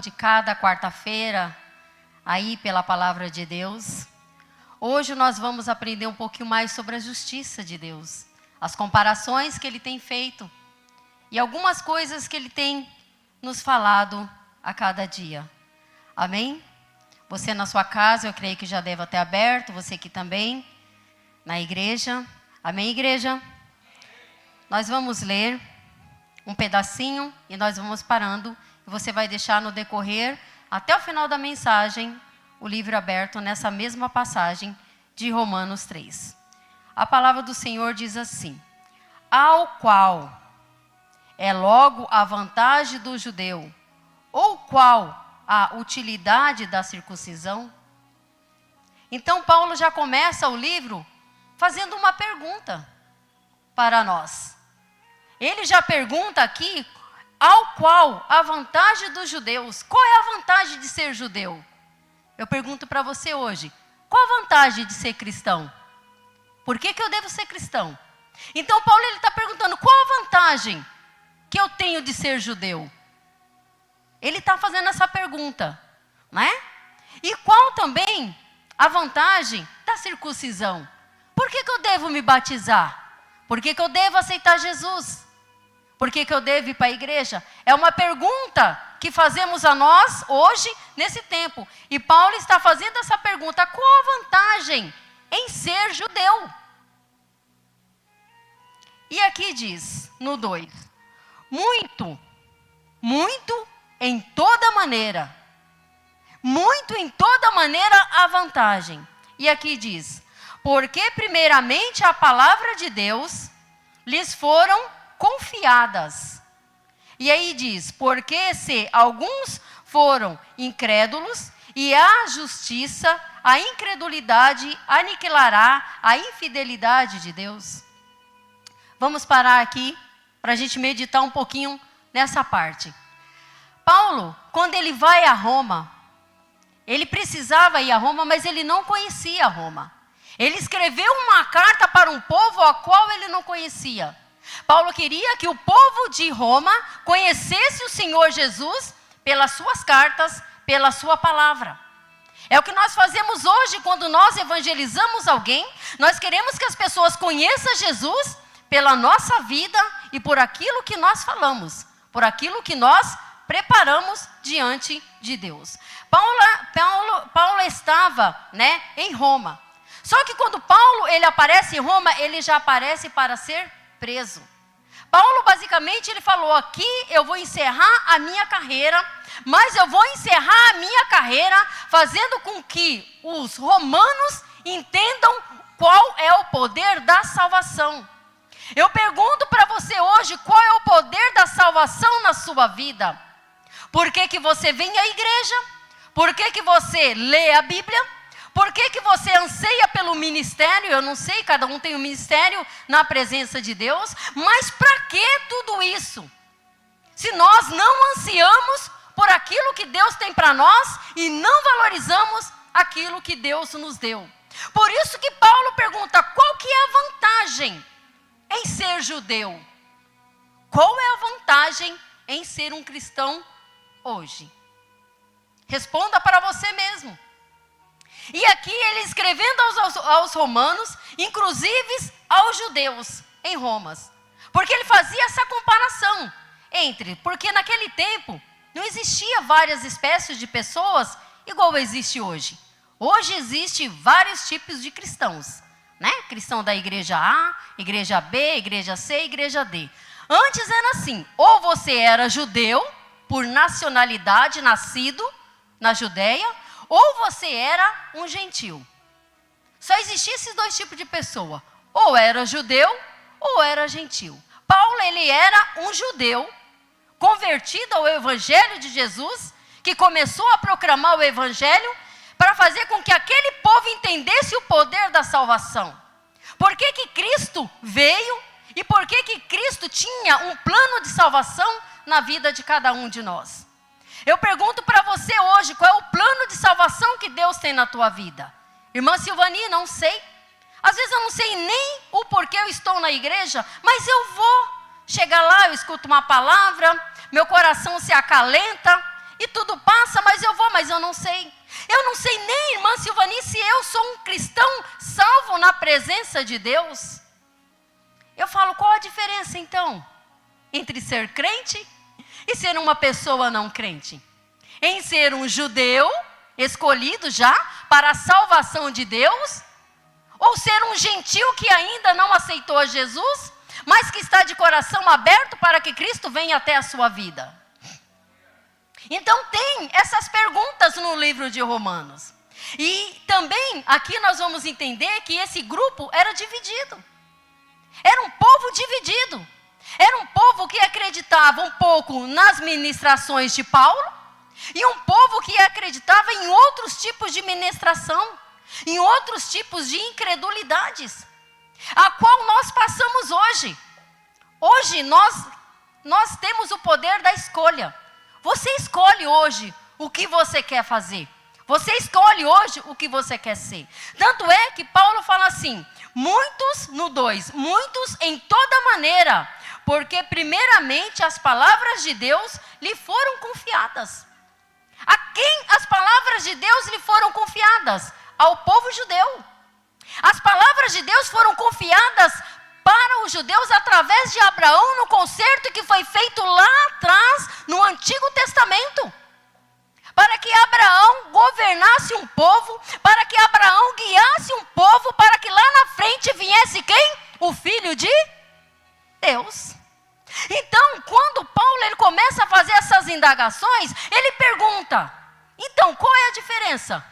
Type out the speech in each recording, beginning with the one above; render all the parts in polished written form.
De cada quarta-feira, aí pela palavra de Deus. Hoje nós vamos aprender um pouquinho mais sobre a justiça de Deus, as comparações que Ele tem feito e algumas coisas que Ele tem nos falado a cada dia. Amém? Você na sua casa, eu creio que já deve ter aberto, você aqui também, na igreja. Amém, igreja? Nós vamos ler um pedacinho e nós vamos parando. Você vai deixar no decorrer, até o final da mensagem, o livro aberto nessa mesma passagem de Romanos 3. A palavra do Senhor diz assim: ao qual é logo a vantagem do judeu, ou qual a utilidade da circuncisão? Então Paulo já começa o livro fazendo uma pergunta para nós. Ele já pergunta aqui: ao qual a vantagem dos judeus. Qual é a vantagem de ser judeu? Eu pergunto para você hoje. Qual a vantagem de ser cristão? Por que eu devo ser cristão? Então Paulo está perguntando: qual a vantagem que eu tenho de ser judeu? Ele está fazendo essa pergunta, né? E qual também a vantagem da circuncisão? Por que eu devo me batizar? Por que eu devo aceitar Jesus? Por que eu devo ir para a igreja? É uma pergunta que fazemos a nós hoje, nesse tempo. E Paulo está fazendo essa pergunta: qual a vantagem em ser judeu? E aqui diz, no 2, muito em toda maneira. Muito em toda maneira a vantagem. E aqui diz: porque primeiramente a palavra de Deus lhes foram confiadas. E aí diz: porque se alguns foram incrédulos, e a justiça, a incredulidade aniquilará a infidelidade de Deus. Vamos parar aqui para a gente meditar um pouquinho nessa parte. Paulo, quando ele vai a Roma, ele precisava ir a Roma, mas ele não conhecia Roma. Ele escreveu uma carta para um povo a qual ele não conhecia. Paulo queria que o povo de Roma conhecesse o Senhor Jesus pelas suas cartas, pela sua palavra. É o que nós fazemos hoje quando nós evangelizamos alguém. Nós queremos que as pessoas conheçam Jesus pela nossa vida e por aquilo que nós falamos, por aquilo que nós preparamos diante de Deus. Paulo estava, em Roma. Só que quando Paulo ele aparece em Roma, ele já aparece para ser preso. Paulo basicamente ele falou: aqui eu vou encerrar a minha carreira, mas eu vou encerrar a minha carreira fazendo com que os romanos entendam qual é o poder da salvação. Eu pergunto para você hoje: qual é o poder da salvação na sua vida? Por que você vem à igreja? Por que você lê a Bíblia? Por que você anseia pelo ministério? Eu não sei, cada um tem um ministério na presença de Deus. Mas para que tudo isso? Se nós não ansiamos por aquilo que Deus tem para nós e não valorizamos aquilo que Deus nos deu. Por isso que Paulo pergunta: qual que é a vantagem em ser judeu? Qual é a vantagem em ser um cristão hoje? Responda para você mesmo. E aqui ele escrevendo aos romanos, inclusive aos judeus em Roma. Porque ele fazia essa comparação porque naquele tempo não existia várias espécies de pessoas igual existe hoje. Hoje existe vários tipos de cristãos, Cristão da igreja A, igreja B, igreja C, igreja D. Antes era assim: ou você era judeu por nacionalidade, nascido na Judéia, ou você era um gentil. Só existiam esses dois tipos de pessoa: ou era judeu ou era gentil. Paulo ele era um judeu convertido ao evangelho de Jesus, que começou a proclamar o evangelho para fazer com que aquele povo entendesse o poder da salvação. Por que Cristo veio e por que Cristo tinha um plano de salvação na vida de cada um de nós. Eu pergunto para você hoje: qual é o plano de salvação que Deus tem na tua vida? Irmã Silvani, não sei. Às vezes eu não sei nem o porquê eu estou na igreja, mas eu vou. Chegar lá, eu escuto uma palavra, meu coração se acalenta, e tudo passa, mas eu vou, mas eu não sei. Eu não sei nem, irmã Silvani, se eu sou um cristão salvo na presença de Deus. Eu falo, qual a diferença então entre ser crente e ser uma pessoa não crente? Em ser um judeu escolhido já para a salvação de Deus, ou ser um gentil que ainda não aceitou a Jesus, mas que está de coração aberto para que Cristo venha até a sua vida. Então tem essas perguntas no livro de Romanos. E também aqui nós vamos entender que esse grupo era dividido. Era um povo dividido. Era um povo que acreditava um pouco nas ministrações de Paulo e um povo que acreditava em outros tipos de ministração, em outros tipos de incredulidades, a qual nós passamos hoje. Hoje nós temos o poder da escolha. Você escolhe hoje o que você quer fazer. Você escolhe hoje o que você quer ser. Tanto é que Paulo fala assim, muitos, no 2, muitos em toda maneira, porque primeiramente as palavras de Deus lhe foram confiadas. A quem as palavras de Deus lhe foram confiadas? Ao povo judeu. As palavras de Deus foram confiadas para os judeus através de Abraão no concerto que foi feito lá atrás no Antigo Testamento. Para que Abraão governasse um povo, para que Abraão guiasse um povo, para que lá na frente viesse quem? O Filho de Deus. Então, quando Paulo ele começa a fazer essas indagações, ele pergunta, então qual é a diferença?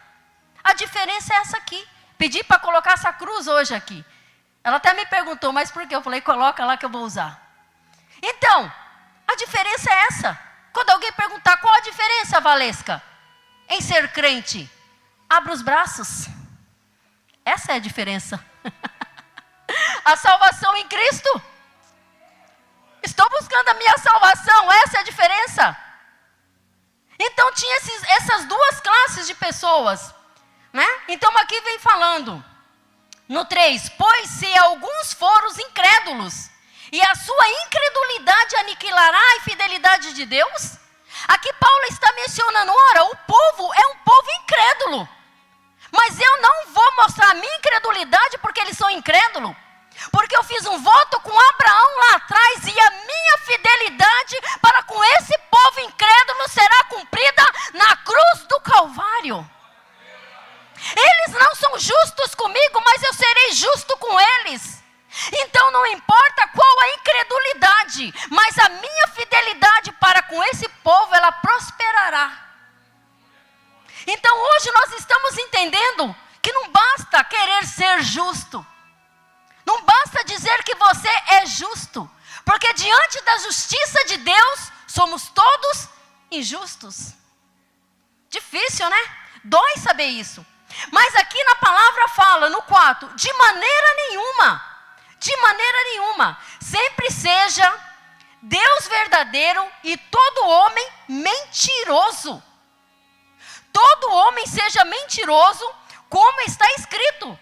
A diferença é essa aqui. Pedi para colocar essa cruz hoje aqui. Ela até me perguntou, mas por quê? Eu falei, coloca lá que eu vou usar. Então, a diferença é essa. Quando alguém perguntar qual a diferença, Valesca, em ser crente, abra os braços. Essa é a diferença. A salvação em Cristo. Estou buscando a minha salvação, essa é a diferença. Então tinha essas duas classes de pessoas, né? Então aqui vem falando, no 3, pois se alguns foram os incrédulos, e a sua incredulidade aniquilará a infidelidade de Deus? Aqui Paulo está mencionando, ora, o povo é um povo incrédulo. Mas eu não vou mostrar a minha incredulidade porque eles são incrédulos. Porque eu fiz um voto com Abraão lá atrás e a minha fidelidade para com esse povo incrédulo será cumprida na cruz do Calvário. Eles não são justos comigo, mas eu serei justo com eles. Então não importa qual a incredulidade, mas a minha fidelidade para com esse povo, ela prosperará. Então hoje nós estamos entendendo que não basta querer ser justo. Não basta dizer que você é justo. Porque diante da justiça de Deus, somos todos injustos. Difícil, né? Dói saber isso. Mas aqui na palavra fala, no 4, de maneira nenhuma, sempre seja Deus verdadeiro e todo homem mentiroso. Todo homem seja mentiroso, como está escrito,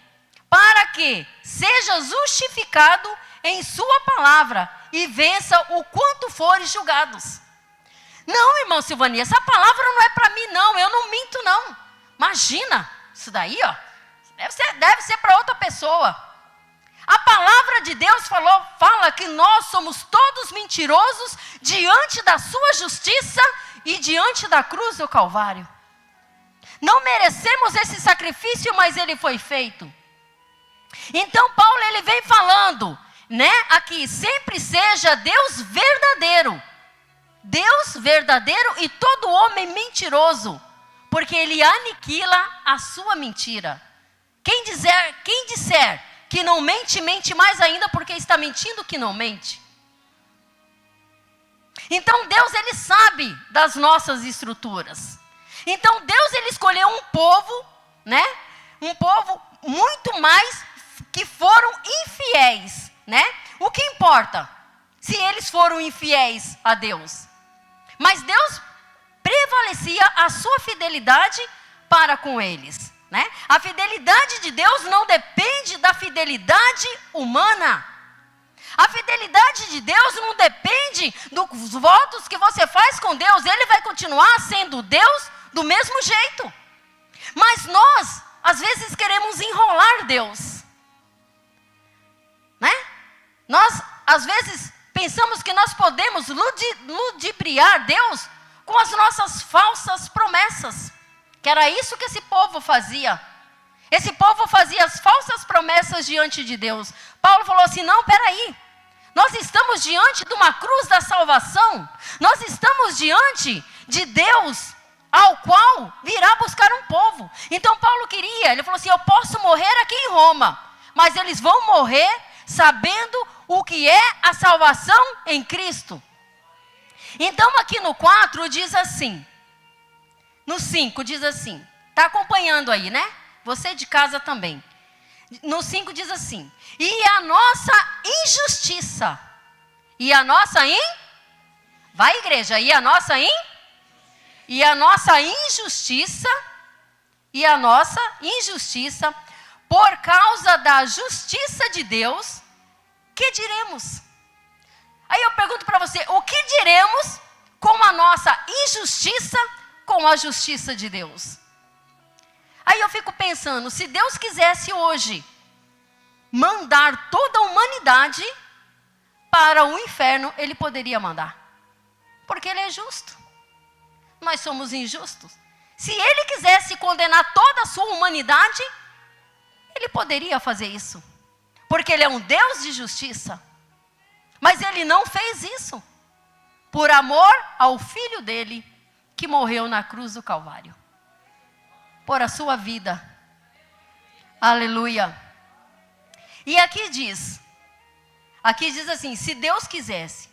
para que seja justificado em sua palavra e vença o quanto forem julgados. Não, irmão Silvani, essa palavra não é para mim não, eu não minto não. Imagina, isso daí ó, deve ser para outra pessoa. A palavra de Deus fala que nós somos todos mentirosos diante da sua justiça e diante da cruz do Calvário. Não merecemos esse sacrifício, mas ele foi feito. Então Paulo ele vem falando, né, aqui, sempre seja Deus verdadeiro e todo homem mentiroso, porque ele aniquila a sua mentira. Quem disser que não mente, mente mais ainda, porque está mentindo que não mente. Então Deus ele sabe das nossas estruturas. Então Deus ele escolheu um povo, né? Um povo muito mais que foram infiéis, né? O que importa? Se eles foram infiéis a Deus. Mas Deus prevalecia a sua fidelidade para com eles, né? A fidelidade de Deus não depende da fidelidade humana. A fidelidade de Deus não depende dos votos que você faz com Deus. Ele vai continuar sendo Deus do mesmo jeito. Mas nós, às vezes, queremos enrolar Deus. Né? Nós, às vezes, pensamos que nós podemos ludibriar Deus com as nossas falsas promessas. Que era isso que esse povo fazia. Esse povo fazia as falsas promessas diante de Deus. Paulo falou assim, não, peraí. Nós estamos diante de uma cruz da salvação. Nós estamos diante de Deus, ao qual virá buscar um povo. Então Paulo queria, ele falou assim, eu posso morrer aqui em Roma, mas eles vão morrer sabendo o que é a salvação em Cristo. Então aqui no 4 diz assim, no 5 diz assim, está acompanhando aí, né? Você de casa também. No 5 diz assim, e a nossa injustiça, e a nossa vai igreja, e a nossa injustiça, por causa da justiça de Deus, que diremos? Aí eu pergunto para você, o que diremos com a nossa injustiça com a justiça de Deus? Aí eu fico pensando, se Deus quisesse hoje mandar toda a humanidade para o inferno, Ele poderia mandar. Porque Ele é justo. Nós somos injustos. Se Ele quisesse condenar toda a sua humanidade, Ele poderia fazer isso. Porque Ele é um Deus de justiça. Mas Ele não fez isso. Por amor ao Filho dEle, que morreu na cruz do Calvário. Por a sua vida. Aleluia. E aqui diz assim, se Deus quisesse,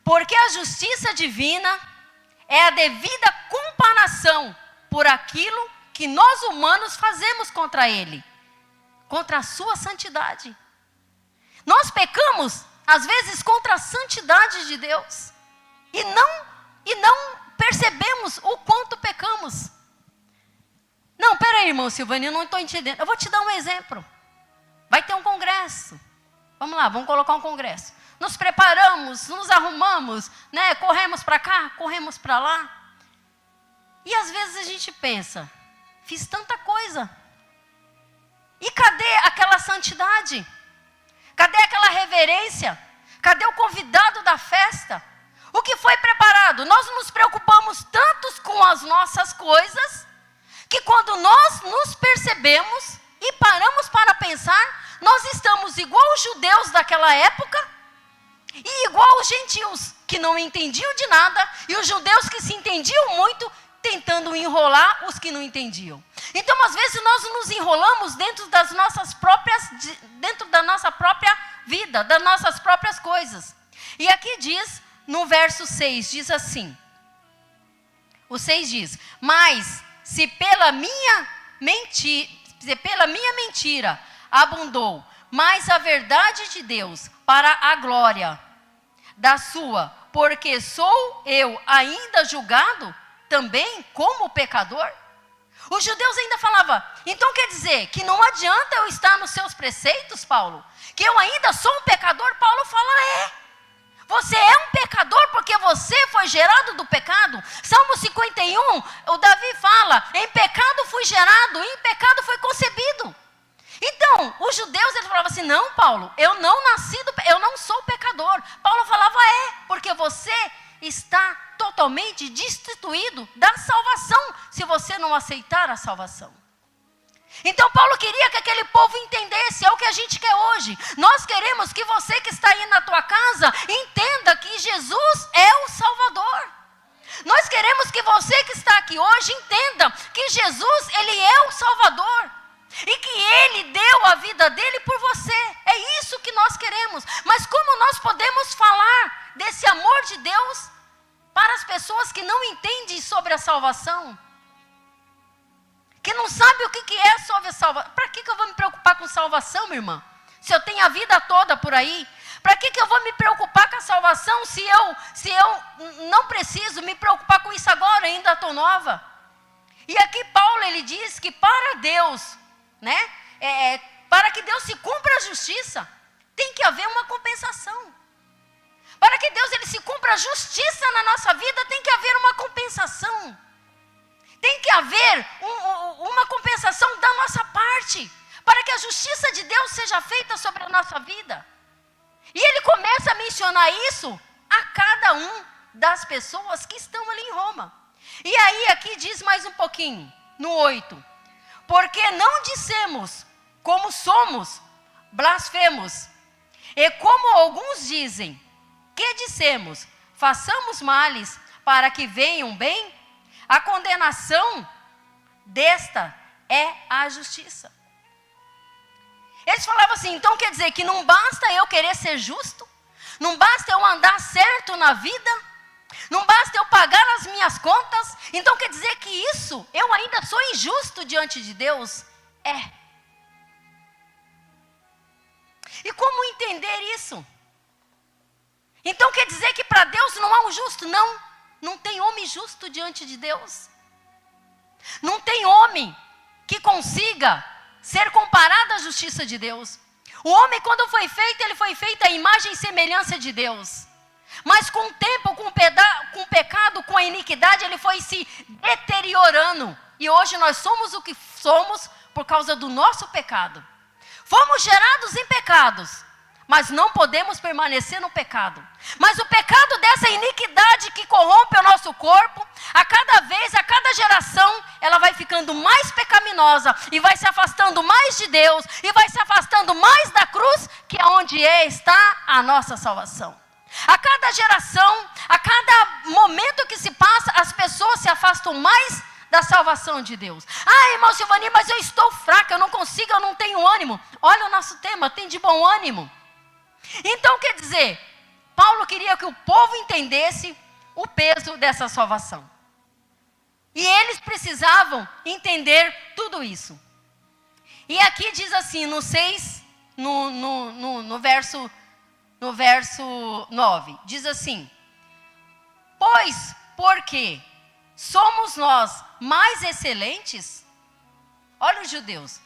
porque a justiça divina é a devida comparação por aquilo que nós humanos fazemos contra Ele, contra a sua santidade. Nós pecamos, às vezes, contra a santidade de Deus, e não percebemos o quanto pecamos. Não, peraí, irmão Silvânia, eu não estou entendendo. Eu vou te dar um exemplo. Vai ter um congresso. Vamos lá, vamos colocar um congresso. Nos preparamos, nos arrumamos, né? Corremos para cá, corremos para lá. E às vezes a gente pensa, fiz tanta coisa. E cadê aquela santidade? Cadê aquela reverência? Cadê o convidado da festa? O que foi preparado? Nós nos preocupamos tanto com as nossas coisas, que quando nós nos percebemos e paramos para pensar, nós estamos igual os judeus daquela época e igual os gentios que não entendiam de nada e os judeus que se entendiam muito, tentando enrolar os que não entendiam. Então, às vezes, nós nos enrolamos dentro da nossa própria vida, das nossas próprias coisas. E aqui diz, no verso 6, diz assim, o 6 diz, mas se pela minha mentira abundou, mas a verdade de Deus para a glória da sua, porque sou eu ainda julgado também como pecador? Os judeus ainda falavam, então quer dizer que não adianta eu estar nos seus preceitos, Paulo? Que eu ainda sou um pecador? Paulo fala, você é um pecador porque você foi gerado do pecado. Salmo 51, o Davi fala, em pecado fui gerado, em pecado foi concebido. Então, os judeus, eles falavam assim, não, Paulo, eu não sou pecador. Paulo falava, porque você está totalmente destituído da salvação, se você não aceitar a salvação. Então Paulo queria que aquele povo entendesse, é o que a gente quer hoje. Nós queremos que você que está aí na tua casa, entenda que Jesus é o Salvador. Nós queremos que você que está aqui hoje, entenda que Jesus, Ele é o Salvador. E que Ele deu a vida dEle por você. É isso que nós queremos. Mas como nós podemos falar desse amor de Deus para as pessoas que não entendem sobre a salvação? Que não sabem o que é sobre a salvação. Para que eu vou me preocupar com salvação, minha irmã? Se eu tenho a vida toda por aí. Para que eu vou me preocupar com a salvação se eu não preciso me preocupar com isso agora, ainda estou nova? E aqui Paulo, ele diz que para Deus, né? Para que Deus se cumpra a justiça, tem que haver uma compensação. Para que Deus ele se cumpra a justiça na nossa vida, tem que haver uma compensação. Tem que haver uma compensação da nossa parte, para que a justiça de Deus seja feita sobre a nossa vida. E ele começa a mencionar isso a cada um das pessoas que estão ali em Roma. E aí aqui diz mais um pouquinho, no 8. Porque não dissemos, como somos, blasfemos. E como alguns dizem, que dissemos, façamos males para que venham bem, a condenação desta é a justiça. Eles falavam assim, então quer dizer que não basta eu querer ser justo, não basta eu andar certo na vida, não basta eu pagar as minhas contas, então quer dizer que isso, eu ainda sou injusto diante de Deus? É. E como entender isso? Então quer dizer que para Deus não há um justo? Não tem homem justo diante de Deus. Não tem homem que consiga ser comparado à justiça de Deus. O homem, quando foi feito, ele foi feito à imagem e semelhança de Deus. Mas com o tempo, com o pecado, com a iniquidade, ele foi se deteriorando. E hoje nós somos o que somos por causa do nosso pecado. Fomos gerados em pecados, mas não podemos permanecer no pecado. Mas o pecado dessa iniquidade que corrompe o nosso corpo, a cada vez, a cada geração, ela vai ficando mais pecaminosa e vai se afastando mais de Deus e vai se afastando mais da cruz, que é onde está a nossa salvação. A cada geração, a cada momento que se passa, as pessoas se afastam mais da salvação de Deus. Ah, irmão Silvani, mas eu estou fraca, eu não consigo, eu não tenho ânimo. Olha o nosso tema, tem de bom ânimo. Então quer dizer, Paulo queria que o povo entendesse o peso dessa salvação. E eles precisavam entender tudo isso. E aqui diz assim, no 6, no verso 9, diz assim, pois porque somos nós mais excelentes? Olha os judeus.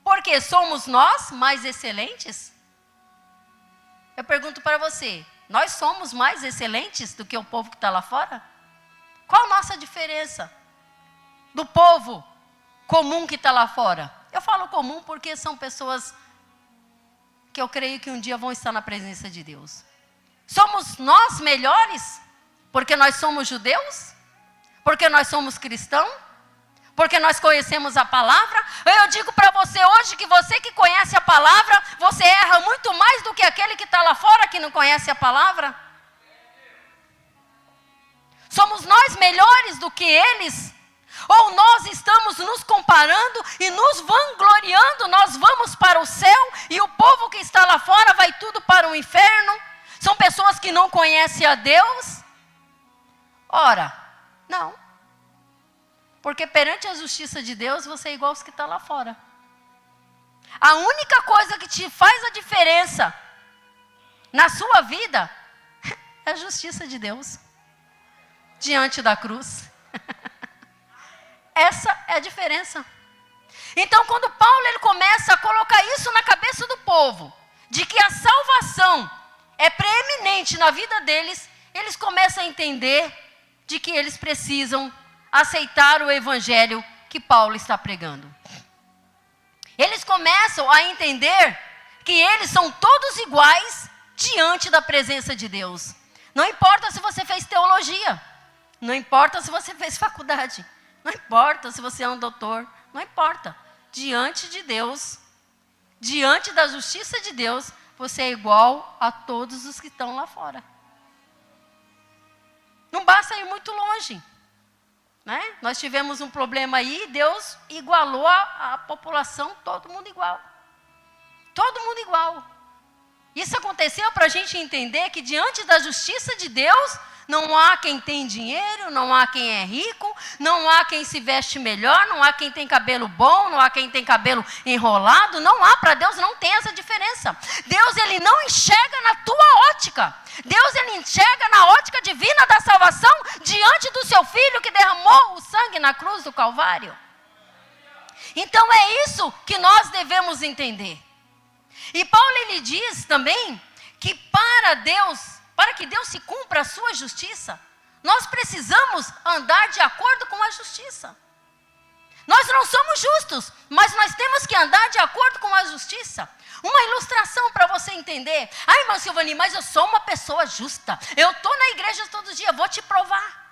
Porque somos nós mais excelentes? Eu pergunto para você, nós somos mais excelentes do que o povo que está lá fora? Qual a nossa diferença do povo comum que está lá fora? Eu falo comum porque são pessoas que eu creio que um dia vão estar na presença de Deus. Somos nós melhores porque nós somos judeus? Porque nós somos cristãos? Porque nós conhecemos a palavra? Eu digo para você hoje que você que conhece a palavra, você erra muito mais do que aquele que está lá fora que não conhece a palavra? Somos nós melhores do que eles? Ou nós estamos nos comparando e nos vangloriando, nós vamos para o céu e o povo que está lá fora vai tudo para o inferno? São pessoas que não conhecem a Deus? Ora, não. Porque perante a justiça de Deus, você é igual aos que estão lá fora. A única coisa que te faz a diferença na sua vida é a justiça de Deus. Diante da cruz. Essa é a diferença. Então, quando Paulo ele começa a colocar isso na cabeça do povo, de que a salvação é preeminente na vida deles, eles começam a entender de que eles precisam aceitar o evangelho que Paulo está pregando. Eles começam a entender que eles são todos iguais diante da presença de Deus. Não importa se você fez teologia, não importa se você fez faculdade, não importa se você é um doutor, não importa. Diante de Deus, diante da justiça de Deus, você é igual a todos os que estão lá fora. Não basta ir muito longe. Né? Nós tivemos um problema aí, Deus igualou a população, todo mundo igual. Todo mundo igual. Isso aconteceu para a gente entender que diante da justiça de Deus, não há quem tem dinheiro, não há quem é rico, não há quem se veste melhor, não há quem tem cabelo bom, não há quem tem cabelo enrolado, não há, para Deus não tem essa diferença. Deus ele não enxerga na tua ótica. Deus ele enxerga na ótica divina da salvação diante do seu Filho que derramou o sangue na cruz do Calvário. Então é isso que nós devemos entender. E Paulo ele diz também que para que Deus se cumpra a sua justiça, nós precisamos andar de acordo com a justiça. Nós não somos justos, mas nós temos que andar de acordo com a justiça. Uma ilustração para você entender. Ai, irmã Silvani, mas eu sou uma pessoa justa. Eu estou na igreja todo dia, vou te provar.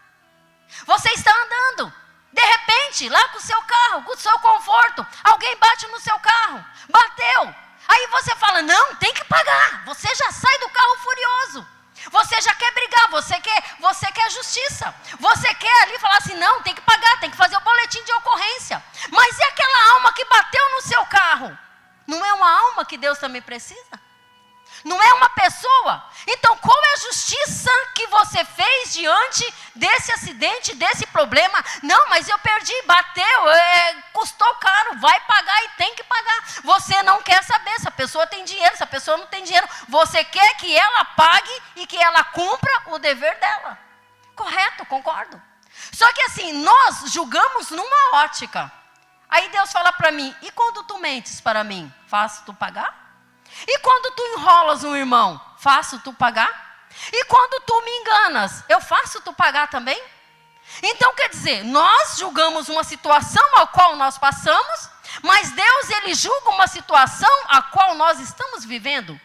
Você está andando. De repente, lá com o seu carro, com o seu conforto, alguém bate no seu carro. Bateu. Aí você fala, não, tem que pagar. Você já sai do carro furioso. Você já quer brigar, você quer justiça. Você quer ali falar assim, não, tem que pagar, tem que fazer o boletim de ocorrência. Mas e aquela alma que bateu no seu carro? Não é uma alma que Deus também precisa? Não é uma pessoa? Então qual é a justiça que você fez diante desse acidente, desse problema? Não, mas eu perdi, bateu, custou caro, vai pagar e tem que pagar. Você não quer saber se a pessoa tem dinheiro, se a pessoa não tem dinheiro. Você quer que ela pague e que ela cumpra o dever dela. Correto, concordo. Só que assim, nós julgamos numa ótica. Aí Deus fala para mim, e quando tu mentes para mim, faço tu pagar? E quando tu enrolas um irmão, faço tu pagar? E quando tu me enganas, eu faço tu pagar também? Então quer dizer, nós julgamos uma situação a qual nós passamos, mas Deus ele julga uma situação a qual nós estamos vivendo,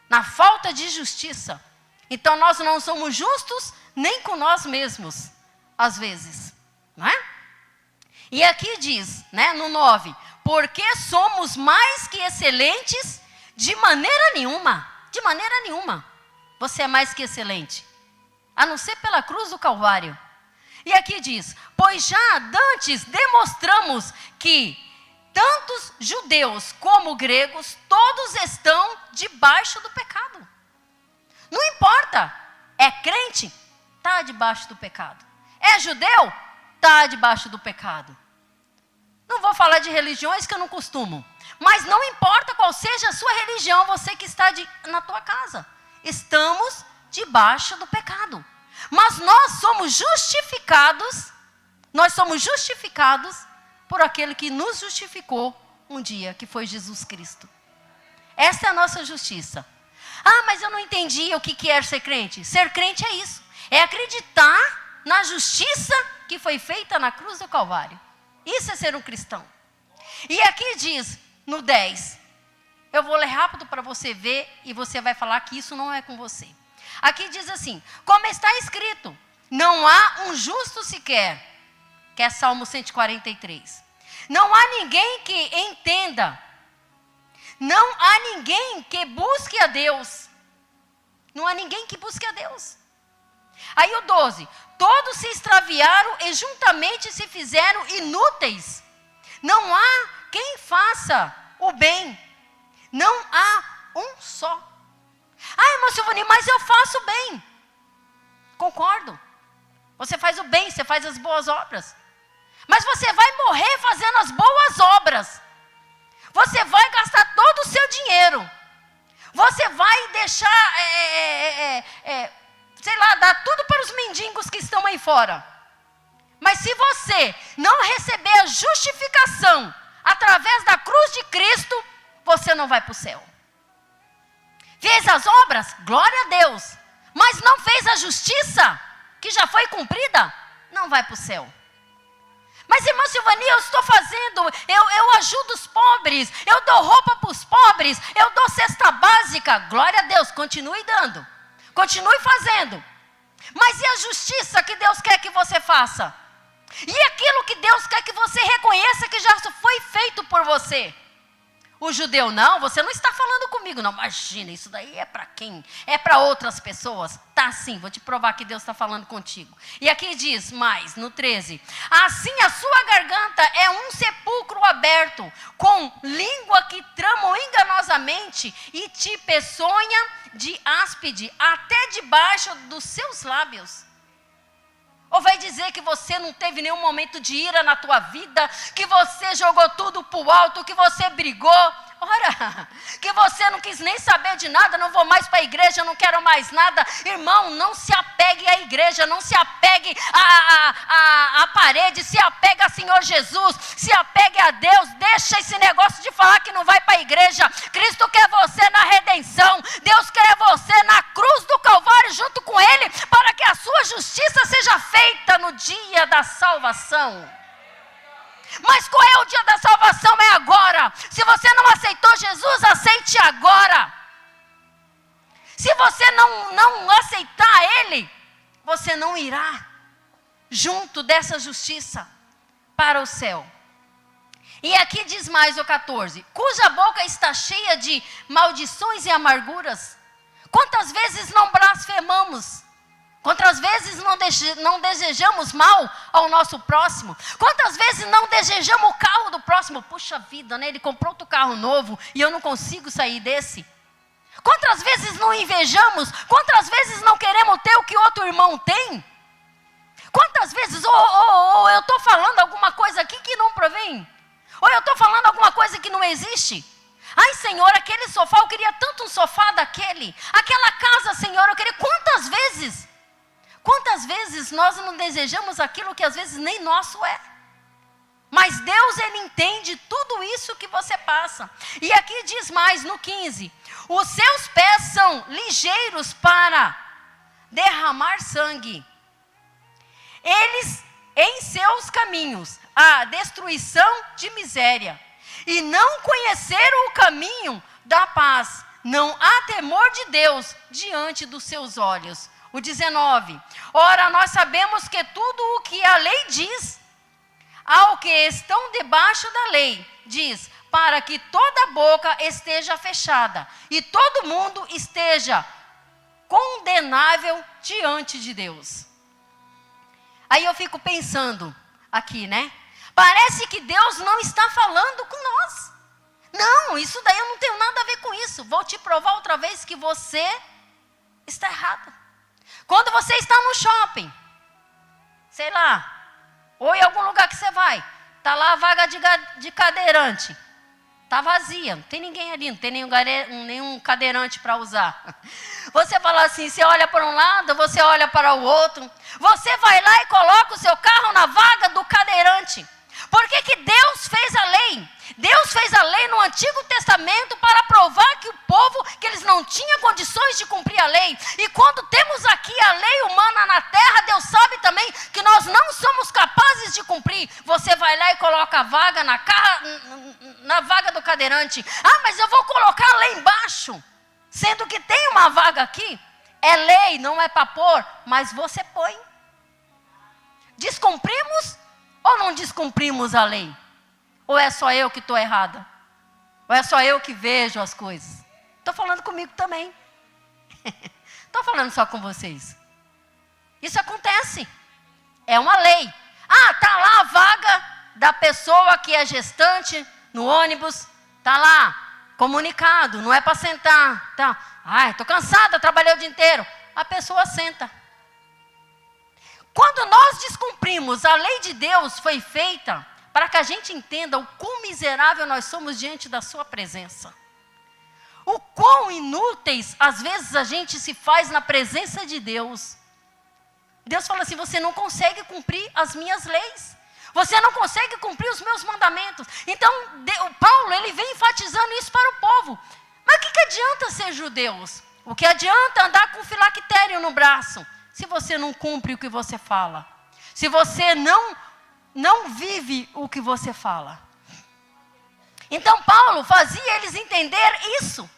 na falta de justiça. Então nós não somos justos nem com nós mesmos, às vezes, não é? E aqui diz, né, no 9, porque somos mais que excelentes. De maneira nenhuma, você é mais que excelente, a não ser pela cruz do Calvário. E aqui diz, pois já dantes demonstramos que tantos judeus como gregos, todos estão debaixo do pecado. Não importa, é crente, está debaixo do pecado. É judeu, está debaixo do pecado. Não vou falar de religiões que eu não costumo. Mas não importa qual seja a sua religião, você que está na tua casa. Estamos debaixo do pecado. Mas nós somos justificados por aquele que nos justificou um dia, que foi Jesus Cristo. Essa é a nossa justiça. Ah, mas eu não entendi o que é ser crente. Ser crente é isso. É acreditar na justiça que foi feita na cruz do Calvário. Isso é ser um cristão. E aqui diz, no 10, eu vou ler rápido para você ver e você vai falar que isso não é com você. Aqui diz assim, como está escrito, não há um justo sequer, que é Salmo 143. Não há ninguém que entenda, não há ninguém que busque a Deus. Não há ninguém que busque a Deus. Aí o 12, todos se extraviaram e juntamente se fizeram inúteis. Não há quem faça o bem. Não há um só. Ah, irmã Silvani, mas eu faço bem. Concordo. Você faz o bem, você faz as boas obras. Mas você vai morrer fazendo as boas obras. Você vai gastar todo o seu dinheiro. Você vai deixar, dar tudo para os mendigos que estão aí fora. Mas se você não receber a justificação através da cruz de Cristo, você não vai para o céu. Fez as obras? Glória a Deus. Mas não fez a justiça que já foi cumprida? Não vai para o céu. Mas irmã Silvani, eu estou fazendo, eu ajudo os pobres, eu dou roupa para os pobres, eu dou cesta básica. Glória a Deus, continue dando. Continue fazendo. Mas e a justiça que Deus quer que você faça? E aquilo que Deus quer que você reconheça que já foi feito por você? O judeu, não, você não está falando comigo, não. Imagina, isso daí é para quem? É para outras pessoas? Tá sim, vou te provar que Deus está falando contigo. E aqui diz mais, no 13. Assim a sua garganta é um sepulcro aberto, com língua que tramam enganosamente e te peçonha de áspide até debaixo dos seus lábios. Ou vai dizer que você não teve nenhum momento de ira na tua vida, que você jogou tudo para o alto, que você brigou? Ora, que você não quis nem saber de nada, não vou mais para a igreja, não quero mais nada. Irmão, não se apegue à igreja, não se apegue à parede, se apegue a Senhor Jesus, se apegue a Deus. Deixa esse negócio de falar que não vai para a igreja. Cristo quer você na redenção, Deus quer você na cruz do Calvário junto com Ele, para que a sua justiça seja feita no dia da salvação. Mas qual é o dia da salvação? É agora. Se você não aceitou Jesus, aceite agora. Se você não aceitar Ele, você não irá junto dessa justiça para o céu. E aqui diz mais o 14: cuja boca está cheia de maldições e amarguras. Quantas vezes não blasfemamos? Quantas vezes não desejamos mal ao nosso próximo? Quantas vezes não desejamos o carro do próximo? Puxa vida, né? Ele comprou outro carro novo e eu não consigo sair desse. Quantas vezes não invejamos? Quantas vezes não queremos ter o que outro irmão tem? Quantas vezes, ou eu estou falando alguma coisa aqui que não provém? Ou eu estou falando alguma coisa que não existe? Ai, Senhor, aquele sofá, eu queria tanto um sofá daquele. Aquela casa, Senhor, eu queria. Quantas vezes? Quantas vezes nós não desejamos aquilo que às vezes nem nosso é? Mas Deus, Ele entende tudo isso que você passa. E aqui diz mais no 15: os seus pés são ligeiros para derramar sangue. Eles em seus caminhos a destruição de miséria. E não conheceram o caminho da paz. Não há temor de Deus diante dos seus olhos. O 19: ora, nós sabemos que tudo o que a lei diz, ao que estão debaixo da lei, diz, para que toda boca esteja fechada, e todo mundo esteja condenável diante de Deus. Aí eu fico pensando aqui, né? Parece que Deus não está falando com nós. Não, isso daí eu não tenho nada a ver com isso. Vou te provar outra vez que você está errado. Quando você está no shopping, sei lá, ou em algum lugar que você vai, está lá a vaga de cadeirante, está vazia, não tem ninguém ali, não tem nenhum cadeirante para usar. Você fala assim, você olha para um lado, você olha para o outro, você vai lá e coloca o seu carro na vaga do cadeirante. Por que Deus fez a lei? Deus fez a lei no Antigo Testamento para provar que o povo, que eles não tinham condições de cumprir a lei. E quando temos aqui a lei humana na terra, Deus sabe também que nós não somos capazes de cumprir. Você vai lá e coloca a vaga na vaga do cadeirante. Ah, mas eu vou colocar lá embaixo, sendo que tem uma vaga aqui. É lei, não é para pôr, mas você põe. Descumprimos ou não descumprimos a lei? Ou é só eu que estou errada? Ou é só eu que vejo as coisas? Estou falando comigo também. Estou falando só com vocês. Isso acontece. É uma lei. Ah, está lá a vaga da pessoa que é gestante no ônibus. Está lá, comunicado, não é para sentar. Tá. Ai, estou cansada, trabalhei o dia inteiro. A pessoa senta. Quando nós descumprimos, a lei de Deus foi feita para que a gente entenda o quão miserável nós somos diante da sua presença. O quão inúteis, às vezes, a gente se faz na presença de Deus. Deus fala assim, você não consegue cumprir as minhas leis. Você não consegue cumprir os meus mandamentos. Então, Paulo, ele vem enfatizando isso para o povo. Mas o que adianta ser judeus? O que adianta andar com filactério no braço? Se você não cumpre o que você fala. Se você não vive o que você fala. Então Paulo fazia eles entender isso.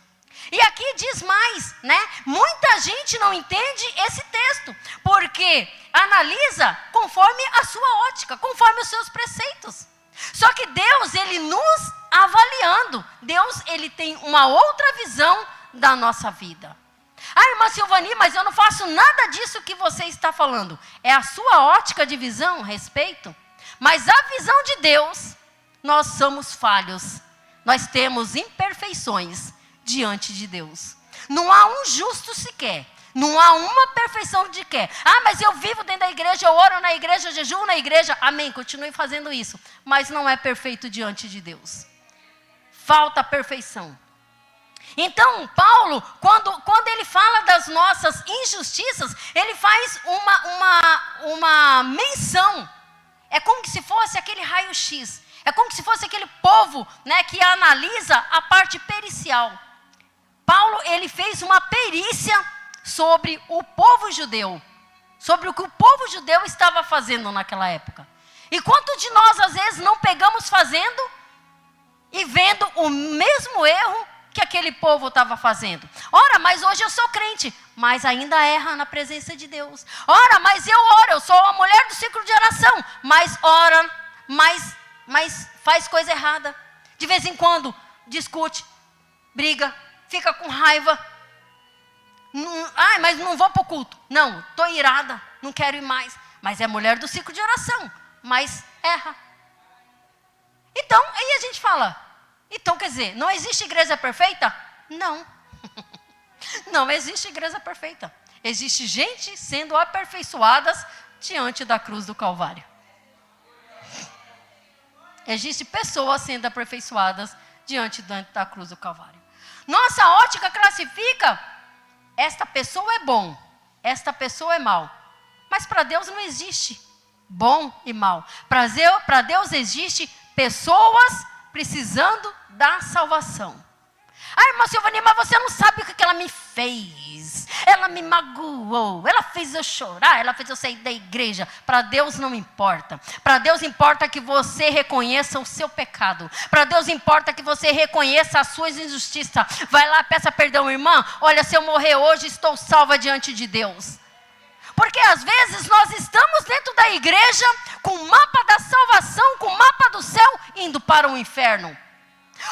E aqui diz mais, né? Muita gente não entende esse texto, porque analisa conforme a sua ótica, conforme os seus preceitos. Só que Deus, Ele nos avaliando. Deus, Ele tem uma outra visão da nossa vida. Ah, irmã Silvani, mas eu não faço nada disso que você está falando. É a sua ótica de visão, respeito. Mas a visão de Deus, nós somos falhos. Nós temos imperfeições diante de Deus. Não há um justo sequer. Não há uma perfeição de quer. Ah, mas eu vivo dentro da igreja, eu oro na igreja, eu jejuo na igreja. Amém, continue fazendo isso. Mas não é perfeito diante de Deus. falta a perfeição. Então, Paulo, quando ele fala das nossas injustiças, ele faz uma menção. É como se fosse aquele raio-x. É como se fosse aquele povo, né, que analisa a parte pericial. Paulo, ele fez uma perícia sobre o povo judeu. Sobre o que o povo judeu estava fazendo naquela época. E quanto de nós, às vezes, não pegamos fazendo e vendo o mesmo erro que aquele povo estava fazendo. Ora, mas hoje eu sou crente, mas ainda erra na presença de Deus. Ora, mas eu oro, eu sou a mulher do ciclo de oração, mas ora, mas faz coisa errada. De vez em quando, discute, briga, fica com raiva. Mas não vou para o culto. Não, estou irada, não quero ir mais. Mas é mulher do ciclo de oração, mas erra. Então, aí a gente fala, então quer dizer, não existe igreja perfeita? Não. Não existe igreja perfeita. Existe gente sendo aperfeiçoadas diante da cruz do Calvário. Existe pessoas sendo aperfeiçoadas diante da cruz do Calvário. Nossa ótica classifica, esta pessoa é bom, esta pessoa é mal. Mas para Deus não existe bom e mal. Para Deus existe pessoas precisando da salvação. Irmã Silvani, mas você não sabe o que ela me fez. Ela me magoou, ela fez eu chorar, ela fez eu sair da igreja. Para Deus não importa. Para Deus importa que você reconheça o seu pecado. Para Deus importa que você reconheça as suas injustiças. Vai lá, peça perdão, irmã. Olha, se eu morrer hoje, estou salva diante de Deus. Porque às vezes nós estamos dentro da igreja com o mapa da salvação, com o mapa do céu, indo para o inferno.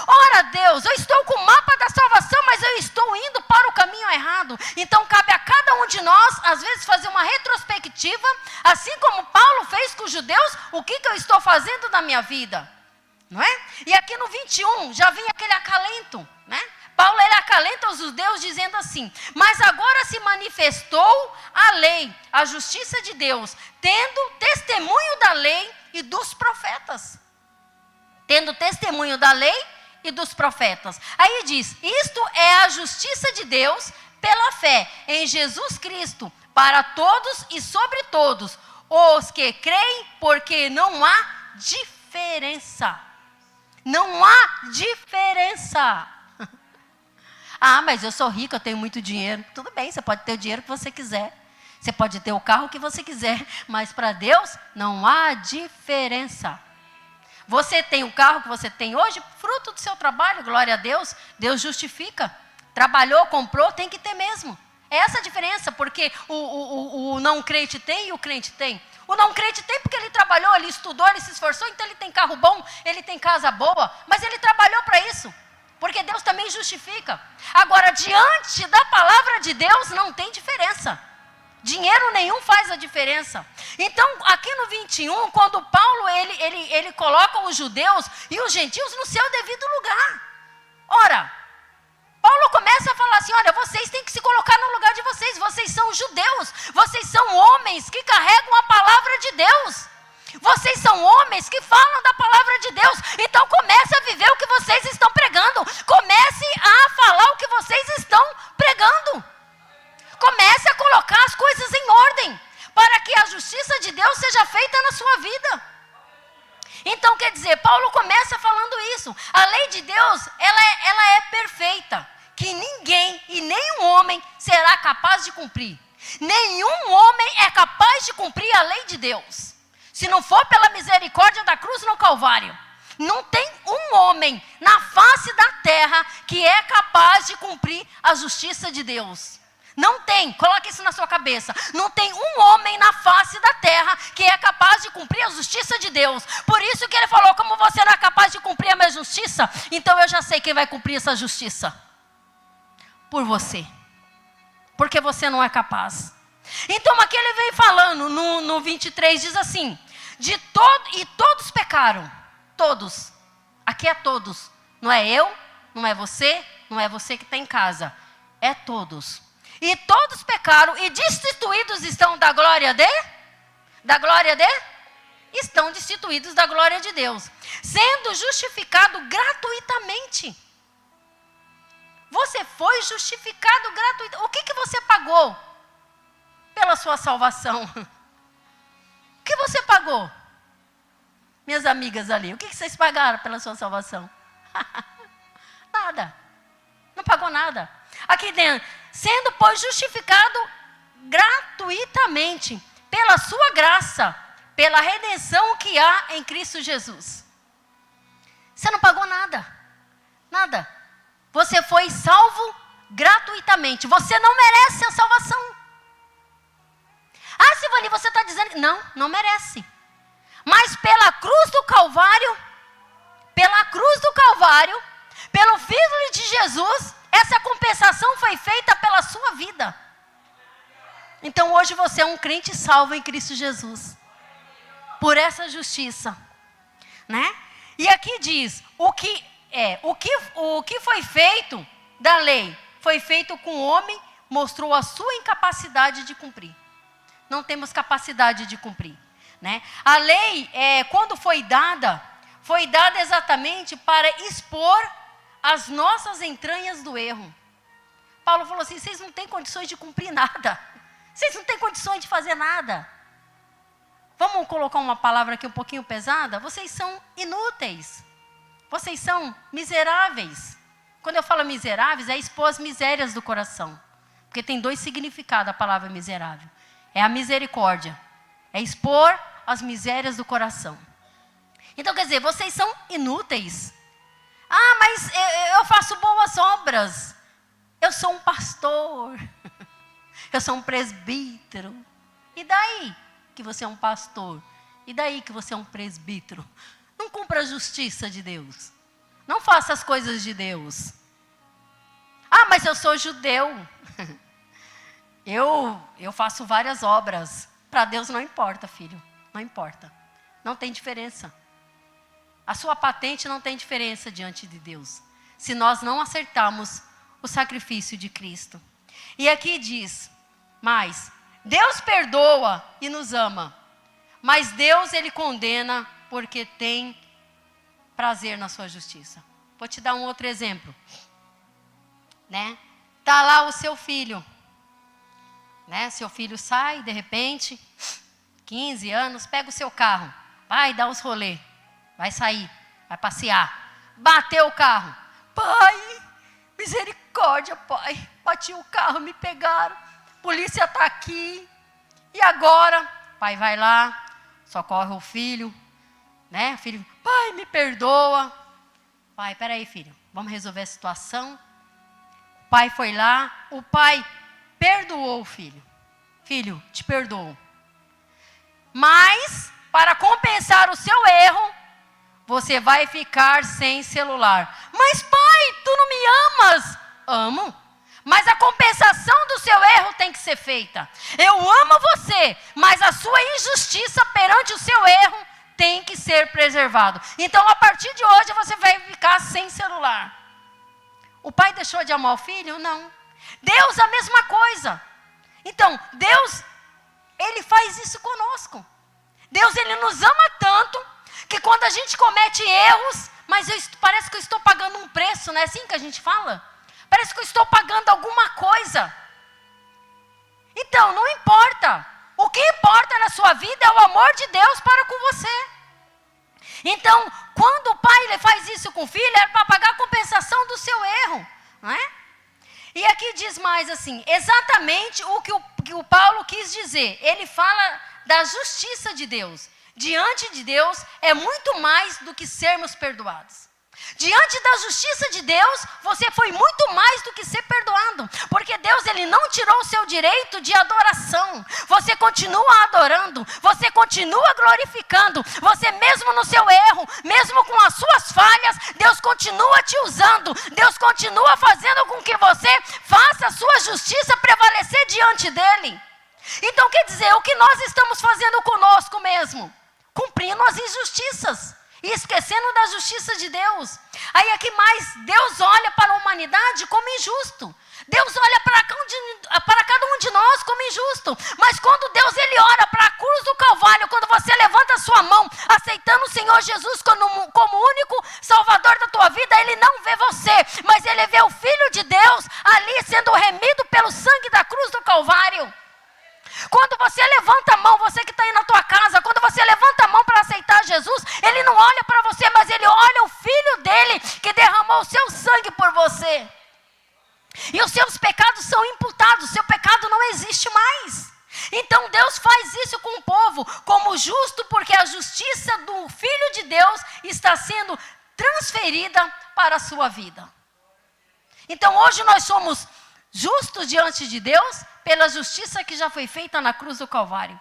Ora Deus, eu estou com o mapa da salvação, mas eu estou indo para o caminho errado. Então cabe a cada um de nós, às vezes, fazer uma retrospectiva, assim como Paulo fez com os judeus, o que eu estou fazendo na minha vida, não é? E aqui no 21, já vem aquele acalento, né? Paulo, ele acalenta os judeus dizendo assim, mas agora se manifestou a lei, a justiça de Deus, tendo testemunho da lei e dos profetas. Tendo testemunho da lei e dos profetas. Aí diz, isto é a justiça de Deus pela fé em Jesus Cristo, para todos e sobre todos, os que creem, porque não há diferença. Não há diferença. Mas eu sou rico, eu tenho muito dinheiro. Tudo bem, você pode ter o dinheiro que você quiser. Você pode ter o carro que você quiser. Mas para Deus não há diferença. Você tem o carro que você tem hoje, fruto do seu trabalho, glória a Deus. Deus justifica. Trabalhou, comprou, tem que ter mesmo. É essa a diferença, porque o não crente tem e o crente tem. O não crente tem porque ele trabalhou, ele estudou, ele se esforçou, então ele tem carro bom, ele tem casa boa, mas ele trabalhou para isso. Porque Deus também justifica. Agora, diante da palavra de Deus, não tem diferença. Dinheiro nenhum faz a diferença. Então, aqui no 21, quando Paulo, ele coloca os judeus e os gentios no seu devido lugar. Ora, Paulo começa a falar assim, olha, vocês têm que se colocar no lugar de vocês. Vocês são judeus. Vocês são homens que carregam a palavra de Deus. Vocês são homens que falam da palavra de Deus. Então comece a viver o que vocês estão pregando. Comece a falar o que vocês estão pregando. Comece a colocar as coisas em ordem, para que a justiça de Deus seja feita na sua vida. Então quer dizer, Paulo começa falando isso. A lei de Deus, ela é perfeita, que ninguém e nenhum homem será capaz de cumprir. Nenhum homem é capaz de cumprir a lei de Deus. Se não for pela misericórdia da cruz no Calvário. Não tem um homem na face da terra que é capaz de cumprir a justiça de Deus. Não tem, coloque isso na sua cabeça. Não tem um homem na face da terra que é capaz de cumprir a justiça de Deus. Por isso que ele falou, como você não é capaz de cumprir a minha justiça, então eu já sei quem vai cumprir essa justiça. Por você. Porque você não é capaz. Então aqui ele vem falando, no 23 diz assim, e todos pecaram. Todos. Aqui é todos. Não é eu, não é você que está em casa. É todos. E todos pecaram e destituídos estão da glória de? estão destituídos da glória de Deus, sendo justificado gratuitamente. Você foi justificado gratuitamente. O que você pagou pela sua salvação? O que você pagou? Minhas amigas ali, o que vocês pagaram pela sua salvação? Nada. Não pagou nada. Aqui dentro, sendo, pois, justificado gratuitamente, pela sua graça, pela redenção que há em Cristo Jesus. Você não pagou nada. Nada. Você foi salvo gratuitamente. Você não merece a salvação. Ah, Silvani, você está dizendo... Não, não merece. Mas pela cruz do Calvário, pelo Filho de Jesus, essa compensação foi feita pela sua vida. Então hoje você é um crente salvo em Cristo Jesus. Por essa justiça. Né? E aqui diz, o que foi feito da lei, foi feito com o homem, mostrou a sua incapacidade de cumprir. Não temos capacidade de cumprir. Né? A lei, quando foi dada exatamente para expor as nossas entranhas do erro. Paulo falou assim, vocês não têm condições de cumprir nada. Vocês não têm condições de fazer nada. Vamos colocar uma palavra aqui um pouquinho pesada? Vocês são inúteis. Vocês são miseráveis. Quando eu falo miseráveis, é expor as misérias do coração. Porque tem 2 significados a palavra miserável. É a misericórdia. É expor as misérias do coração. Então, quer dizer, vocês são inúteis. Ah, mas eu faço boas obras. Eu sou um pastor. Eu sou um presbítero. E daí que você é um pastor? E daí que você é um presbítero? Não cumpra a justiça de Deus. Não faça as coisas de Deus. Ah, mas eu sou judeu. Eu faço várias obras. Para Deus não importa, filho. Não importa. Não tem diferença. A sua patente não tem diferença diante de Deus. Se nós não acertarmos o sacrifício de Cristo. E aqui diz, mas Deus perdoa e nos ama. Mas Deus, Ele condena porque tem prazer na sua justiça. Vou te dar um outro exemplo. Né? Tá lá o seu filho. Né? Seu filho sai, de repente, 15 anos, pega o seu carro, vai dar os rolês, vai sair, vai passear, bateu o carro. Pai, misericórdia, pai, bati o carro, me pegaram, polícia está aqui, e agora? Pai vai lá, socorre o filho, né? O filho, pai, me perdoa. Pai, peraí, filho, vamos resolver a situação. O pai foi lá, o pai perdoou o filho. Filho, te perdoo. Mas, para compensar o seu erro, você vai ficar sem celular. Mas pai, tu não me amas? Amo. Mas a compensação do seu erro tem que ser feita. Eu amo você, mas a sua injustiça perante o seu erro tem que ser preservado. Então, a partir de hoje, você vai ficar sem celular. O pai deixou de amar o filho? Não. Deus, a mesma coisa. Então, Deus, Ele faz isso conosco. Deus, Ele nos ama tanto, que quando a gente comete erros, mas parece que eu estou pagando um preço, não é assim que a gente fala? Parece que eu estou pagando alguma coisa. Então, não importa. O que importa na sua vida é o amor de Deus para com você. Então, quando o pai ele faz isso com o filho, é para pagar a compensação do seu erro, não é? E aqui diz mais assim, exatamente o que o Paulo quis dizer. Ele fala da justiça de Deus. Diante de Deus é muito mais do que sermos perdoados. Diante da justiça de Deus, você foi muito mais do que ser perdoado. Porque Deus, Ele não tirou o seu direito de adoração. Você continua adorando, você continua glorificando. Você mesmo no seu erro, mesmo com as suas falhas, Deus continua te usando. Deus continua fazendo com que você faça a sua justiça prevalecer diante dEle. Então quer dizer, o que nós estamos fazendo conosco mesmo? Cumprindo as injustiças. E esquecendo da justiça de Deus. Aí aqui mais, Deus olha para a humanidade como injusto. Deus olha para cada um de nós como injusto. Mas quando Deus ele olha para a cruz do Calvário, quando você levanta a sua mão, aceitando o Senhor Jesus como único Salvador da tua vida, Ele não vê você, mas Ele vê o Filho de Deus ali sendo remido pelo sangue da cruz do Calvário. Quando você levanta a mão, você que está aí na tua casa, quando você levanta a mão para aceitar Jesus, Ele não olha para você, mas Ele olha o Filho dele que derramou o seu sangue por você. E os seus pecados são imputados, o seu pecado não existe mais. Então Deus faz isso com o povo como justo, porque a justiça do Filho de Deus está sendo transferida para a sua vida. Então hoje nós somos justos diante de Deus pela justiça que já foi feita na cruz do Calvário.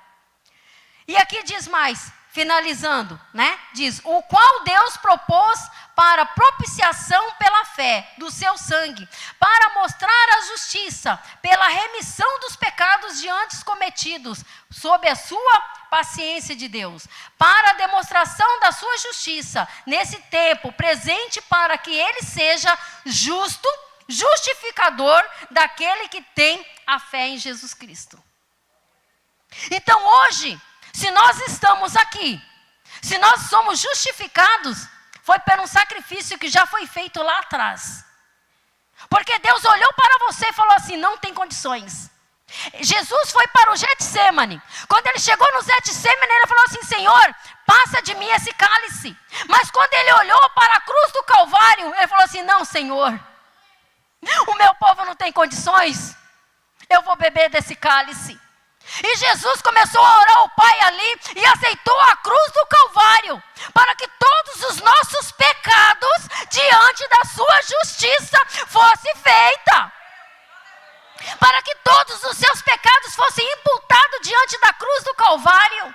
E aqui diz mais, finalizando, né? Diz, o qual Deus propôs para propiciação pela fé do seu sangue, para mostrar a justiça pela remissão dos pecados de antes cometidos, sob a sua paciência de Deus, para a demonstração da sua justiça nesse tempo presente, para que ele seja justo, justificador daquele que tem a fé em Jesus Cristo. Então hoje, se nós estamos aqui, se nós somos justificados, foi por um sacrifício que já foi feito lá atrás. Porque Deus olhou para você e falou assim, não tem condições. Jesus foi para o Getsemane. Quando ele chegou no Getsemane, ele falou assim, Senhor, passa de mim esse cálice. Mas quando ele olhou para a cruz do Calvário, ele falou assim, não, Senhor, o meu povo não tem condições, eu vou beber desse cálice. E Jesus começou a orar ao Pai ali e aceitou a cruz do Calvário, para que todos os nossos pecados diante da sua justiça fosse feita. Para que todos os seus pecados fossem imputados diante da cruz do Calvário.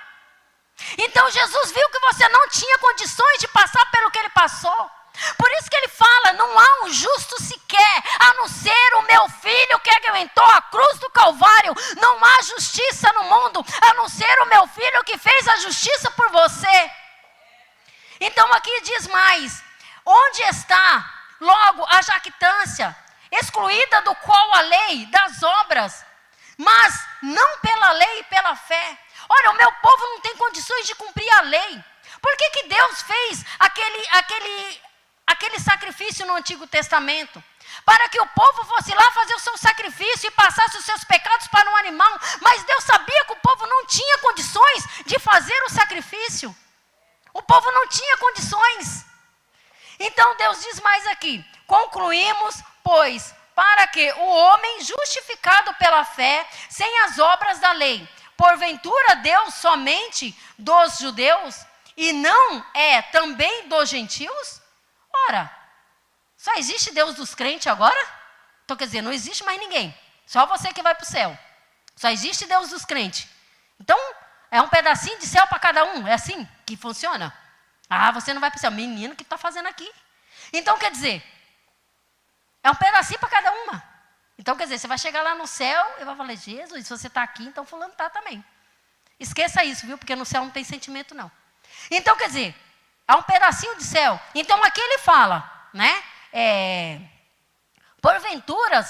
Então Jesus viu que você não tinha condições de passar pelo que ele passou. Por isso que ele fala, não há um justo sequer, a não ser o meu filho que aguentou a cruz do Calvário. Não há justiça no mundo, a não ser o meu filho que fez a justiça por você. Então aqui diz mais, onde está logo a jactância, excluída do qual a lei das obras, mas não pela lei e pela fé. Olha, o meu povo não tem condições de cumprir a lei. Por que Deus fez aquele sacrifício no Antigo Testamento? Para que o povo fosse lá fazer o seu sacrifício e passasse os seus pecados para um animal. Mas Deus sabia que o povo não tinha condições de fazer o sacrifício. O povo não tinha condições. Então Deus diz mais aqui, concluímos, pois, para que o homem justificado pela fé, sem as obras da lei, porventura Deus somente dos judeus, e não é também dos gentios? Ora, só existe Deus dos crentes agora? Então quer dizer, não existe mais ninguém, só você que vai para o céu. Só existe Deus dos crentes. Então, é um pedacinho de céu para cada um, é assim que funciona? Ah, você não vai para o céu, menino, o que está fazendo aqui? Então quer dizer, é um pedacinho para cada uma. Então quer dizer, você vai chegar lá no céu e vai falar, Jesus, se você está aqui, então fulano está também. Esqueça isso, viu? Porque no céu não tem sentimento não. Então quer dizer, há um pedacinho de céu. Então aqui ele fala, né? Porventura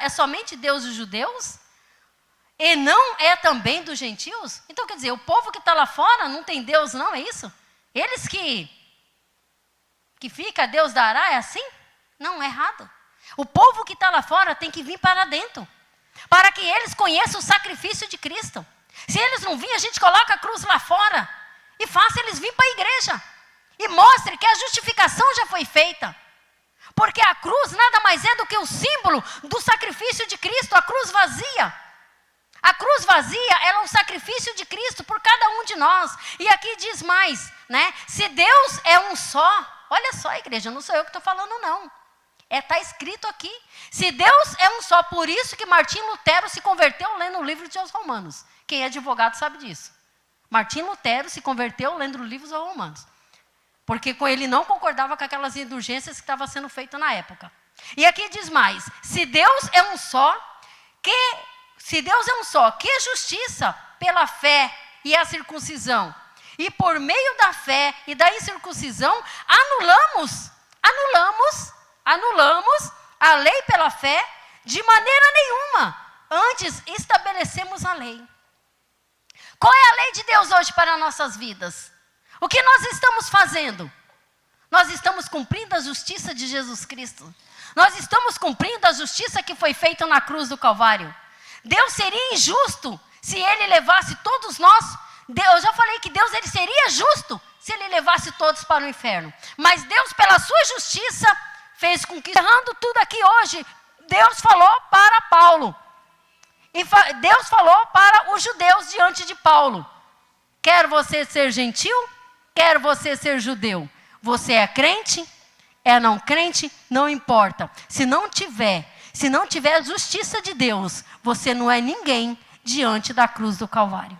é somente Deus dos judeus? E não é também dos gentios? Então quer dizer, o povo que está lá fora não tem Deus não, é isso? Eles que fica, Deus dará, é assim? Não, é errado. O povo que está lá fora tem que vir para dentro, para que eles conheçam o sacrifício de Cristo. Se eles não virem, a gente coloca a cruz lá fora e faça eles virem para a igreja e mostre que a justificação já foi feita. Porque a cruz nada mais é do que o símbolo do sacrifício de Cristo, a cruz vazia. A cruz vazia, ela é um sacrifício de Cristo por cada um de nós. E aqui diz mais, né? Se Deus é um só, olha só, igreja, não sou eu que estou falando não. Está escrito aqui. Se Deus é um só, por isso que Martim Lutero se converteu lendo o livro de Romanos. Quem é advogado sabe disso. Martim Lutero se converteu lendo o livro dos Romanos. Porque ele não concordava com aquelas indulgências que estavam sendo feitas na época. E aqui diz mais, se Deus é um só, que justiça pela fé e a circuncisão. E por meio da fé e da incircuncisão, anulamos anulamos a lei pela fé de maneira nenhuma. Antes, estabelecemos a lei. Qual é a lei de Deus hoje para nossas vidas? O que nós estamos fazendo? Nós estamos cumprindo a justiça de Jesus Cristo. Nós estamos cumprindo a justiça que foi feita na cruz do Calvário. Deus seria injusto se Ele levasse todos nós. Eu já falei que Deus ele seria justo se Ele levasse todos para o inferno. Mas Deus, pela sua justiça, fez com que, errando tudo aqui hoje, Deus falou para Paulo. E Deus falou para os judeus diante de Paulo. Quer você ser gentil, quer você ser judeu. Você é crente, é não crente, não importa. Se não tiver a justiça de Deus, você não é ninguém diante da cruz do Calvário.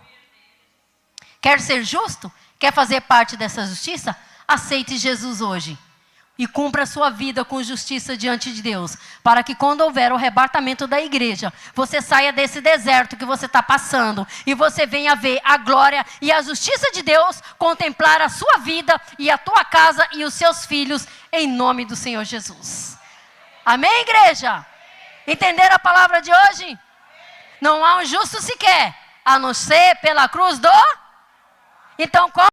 Quer ser justo? Quer fazer parte dessa justiça? Aceite Jesus hoje. E cumpra a sua vida com justiça diante de Deus. Para que quando houver o arrebatamento da igreja, você saia desse deserto que você está passando. E você venha ver a glória e a justiça de Deus contemplar a sua vida e a tua casa e os seus filhos. Em nome do Senhor Jesus. Amém, igreja? Entenderam a palavra de hoje? Não há um justo sequer, a não ser pela cruz do... Então, qual